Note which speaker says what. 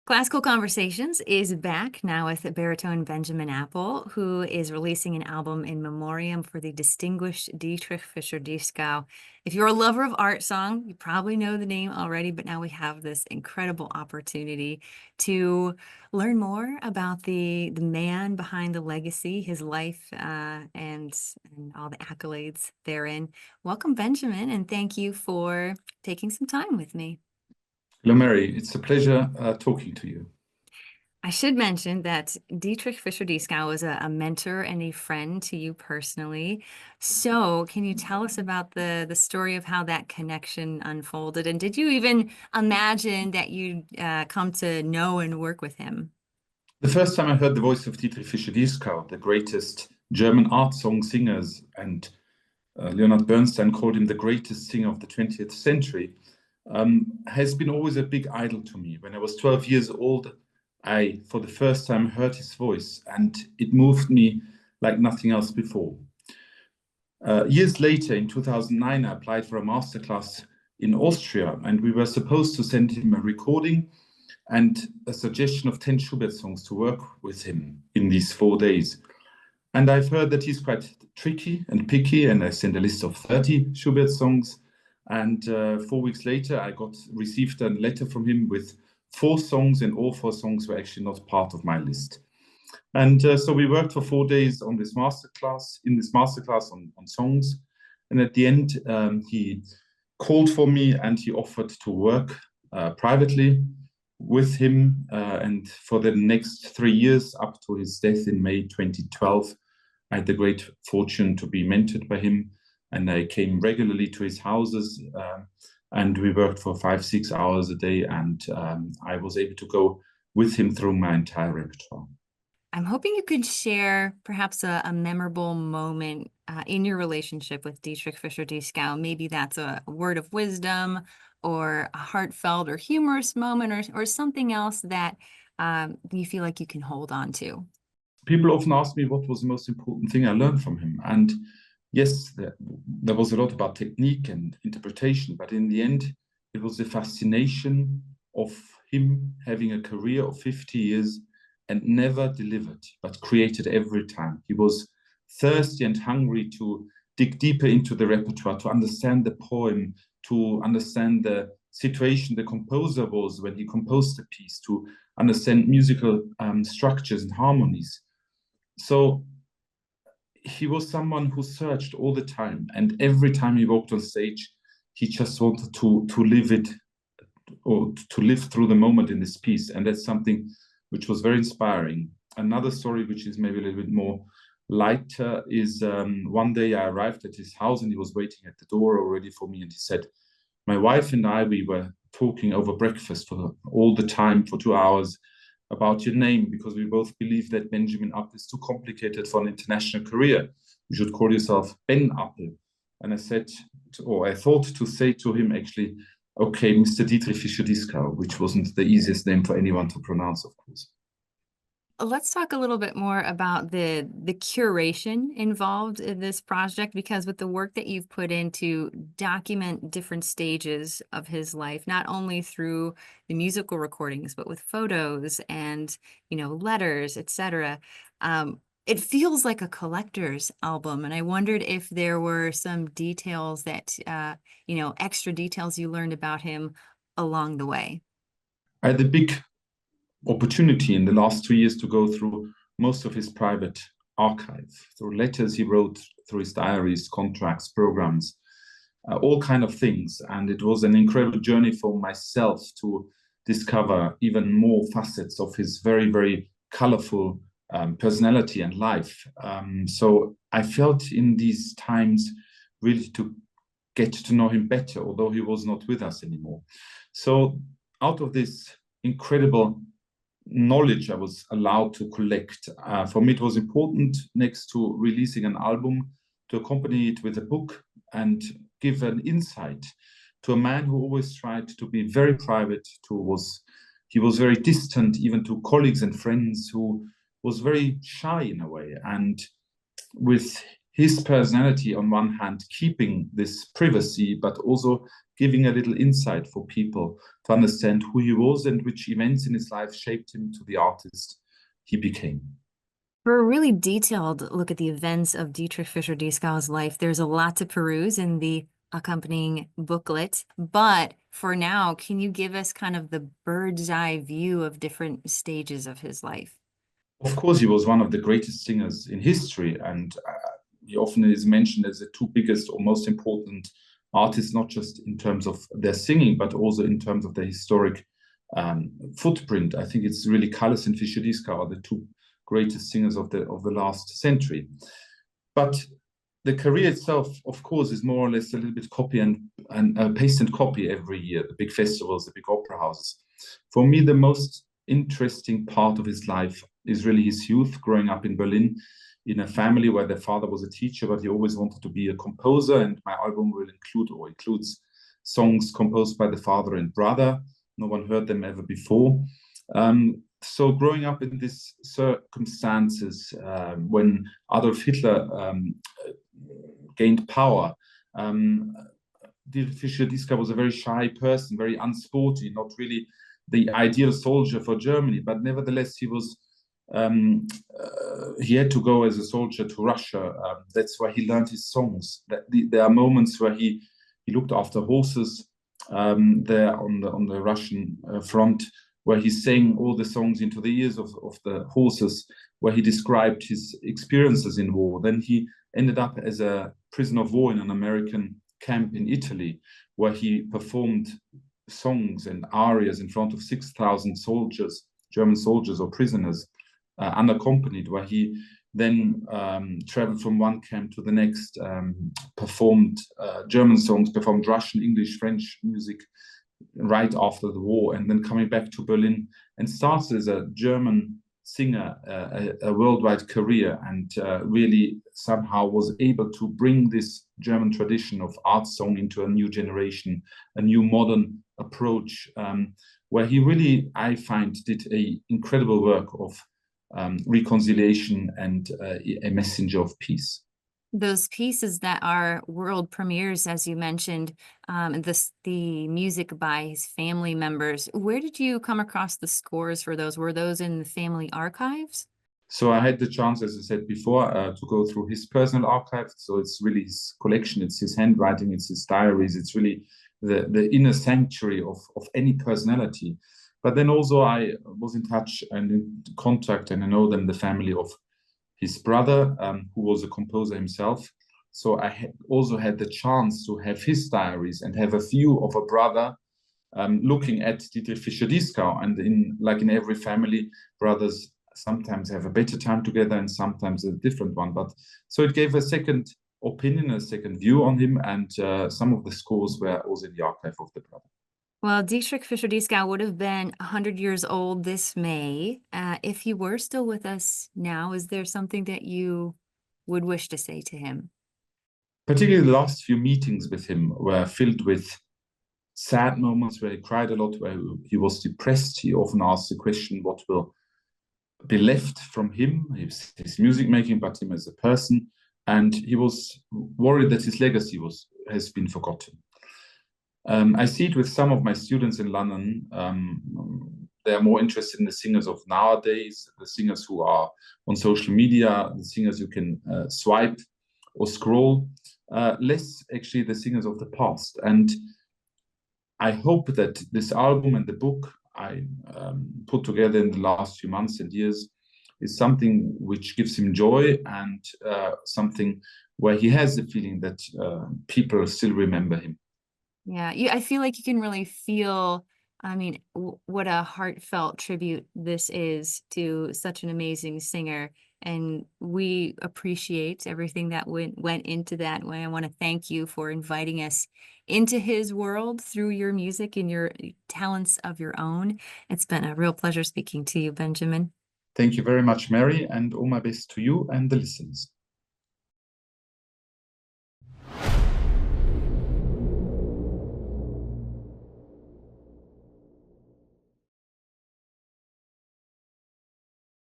Speaker 1: Classical Conversations is back now with Baritone Benjamin Appl, who is releasing an album in memoriam for the distinguished Dietrich Fischer-Dieskau. If you're a lover of art song, you probably know the name already, but now we have this incredible opportunity to learn more about the man behind the legacy, his life, and all the accolades therein. Welcome, Benjamin, and thank you for taking some time with me.
Speaker 2: Hello, Mary. It's a pleasure talking to you.
Speaker 1: I should mention that Dietrich Fischer-Dieskau was a mentor and a friend to you personally. So can you tell us about the story of how that connection unfolded? And did you even imagine that you'd come to know and work with him?
Speaker 2: The first time I heard the voice of Dietrich Fischer-Dieskau, the greatest German art song singers, and Leonard Bernstein called him the greatest singer of the 20th century, has been always a big idol to me. When I was 12 years old, I, for the first time, heard his voice, and it moved me like nothing else before. Years later, in 2009, I applied for a masterclass in Austria, and we were supposed to send him a recording and a suggestion of 10 Schubert songs to work with him in these 4 days. And I've heard that he's quite tricky and picky, and I sent a list of 30 Schubert songs. And 4 weeks later, I received a letter from him with 4 songs, and all 4 songs were actually not part of my list. And so we worked for 4 days on this masterclass, on songs. And at the end, he called for me and he offered to work privately with him. And for the next 3 years, up to his death in May 2012, I had the great fortune to be mentored by him. And I came regularly to his houses, and we worked for 5-6 hours a day, and I was able to go with him through my entire repertoire.
Speaker 1: I'm hoping you could share perhaps a memorable moment in your relationship with Dietrich Fischer-Dieskau. Maybe that's a word of wisdom or a heartfelt or humorous moment or something else that you feel like you can hold on to.
Speaker 2: People often ask me what was the most important thing I learned from him. And yes, there was a lot about technique and interpretation, but in the end, it was the fascination of him having a career of 50 years and never delivered, but created every time. He was thirsty and hungry to dig deeper into the repertoire, to understand the poem, to understand the situation the composer was when he composed the piece, to understand musical structures and harmonies. So he was someone who searched all the time, and every time he walked on stage, he just wanted to live it, or to live through the moment in this piece, and that's something which was very inspiring. Another story, which is maybe a little bit more lighter, is one day I arrived at his house and he was waiting at the door already for me, and he said, my wife and I, we were talking over breakfast for all the time for 2 hours about your name, because we both believe that Benjamin Appl is too complicated for an international career. You should call yourself Ben Appl. And I said, or I thought to say to him actually, okay, Mr. Dietrich Fischer-Dieskau, which wasn't the easiest name for anyone to pronounce, of course.
Speaker 1: Let's talk a little bit more about the curation involved in this project, because with the work that you've put in to document different stages of his life, not only through the musical recordings, but with photos and, letters, etc., it feels like a collector's album. And I wondered if there were some details that, extra details you learned about him along the way.
Speaker 2: I had the big opportunity in the last 2 years to go through most of his private archive, through letters he wrote, through his diaries, contracts, programs, all kind of things. And it was an incredible journey for myself to discover even more facets of his very, very colorful personality and life. So I felt in these times really to get to know him better, although he was not with us anymore. So out of this incredible knowledge I was allowed to collect, for me it was important, next to releasing an album, to accompany it with a book and give an insight to a man who always tried to be very private, he was very distant even to colleagues and friends, who was very shy in a way. And with his personality on one hand, keeping this privacy, but also giving a little insight for people to understand who he was and which events in his life shaped him to the artist he became.
Speaker 1: For a really detailed look at the events of Dietrich Fischer-Dieskau's life, there's a lot to peruse in the accompanying booklet. But for now, can you give us kind of the bird's eye view of different stages of his life?
Speaker 2: Of course, he was one of the greatest singers in history, and he often is mentioned as the two biggest or most important artists, not just in terms of their singing, but also in terms of their historic footprint. I think it's really Callas and Fischer-Dieskau are the two greatest singers of the last century. But the career itself, of course, is more or less a little bit copy and paste and copy every year, the big festivals, the big opera houses. For me, the most interesting part of his life is really his youth, growing up in Berlin in a family where their father was a teacher, but he always wanted to be a composer. And my album will includes songs composed by the father and brother. No one heard them ever before. So growing up in these circumstances, when Adolf Hitler gained power, Dietrich Fischer-Dieskau was a very shy person, very unsporty, not really the ideal soldier for Germany, but nevertheless he was he had to go as a soldier to Russia. That's where he learned his songs. There are moments where he looked after horses there on the Russian front, where he sang all the songs into the ears of the horses, where he described his experiences in war. Then he ended up as a prisoner of war in an American camp in Italy, where he performed songs and arias in front of 6,000 soldiers, German soldiers or prisoners, unaccompanied, where he then traveled from one camp to the next, performed German songs, performed Russian, English, French music right after the war, and then coming back to Berlin and started as a German singer, a worldwide career, and really somehow was able to bring this German tradition of art song into a new generation, a new modern approach, where he really, I find, did an incredible work of reconciliation and a messenger of peace.
Speaker 1: Those pieces that are world premieres, as you mentioned, the music by his family members, where did you come across the scores for those? Were those in the family archives?
Speaker 2: So I had the chance, as I said before, to go through his personal archive. So it's really his collection, it's his handwriting, it's his diaries, it's really the inner sanctuary of any personality. But then also I was in touch and in contact, and I know them, the family of his brother, who was a composer himself. So I also had the chance to have his diaries and have a view of a brother looking at Dietrich Fischer-Dieskau. And in every family, brothers sometimes have a better time together and sometimes a different one. But so it gave a second opinion, a second view on him, and some of the scores were also in the archive of the brother.
Speaker 1: Well, Dietrich Fischer-Dieskau would have been 100 years old this May. If he were still with us now, is there something that you would wish to say to him?
Speaker 2: Particularly the last few meetings with him were filled with sad moments where he cried a lot, where he was depressed. He often asked the question, what will be left from him, his music making, but him as a person. And he was worried that his legacy has been forgotten. I see it with some of my students in London. They are more interested in the singers of nowadays, the singers who are on social media, the singers you can swipe or scroll, less actually the singers of the past. And I hope that this album and the book I put together in the last few months and years is something which gives him joy, and something where he has the feeling that people still remember him.
Speaker 1: Yeah, I feel like you can really feel, I mean, what a heartfelt tribute this is to such an amazing singer. And we appreciate everything that went into that. I want to thank you for inviting us into his world through your music and your talents of your own. It's been a real pleasure speaking to you, Benjamin.
Speaker 2: Thank you very much, Mary, and all my best to you and the listeners.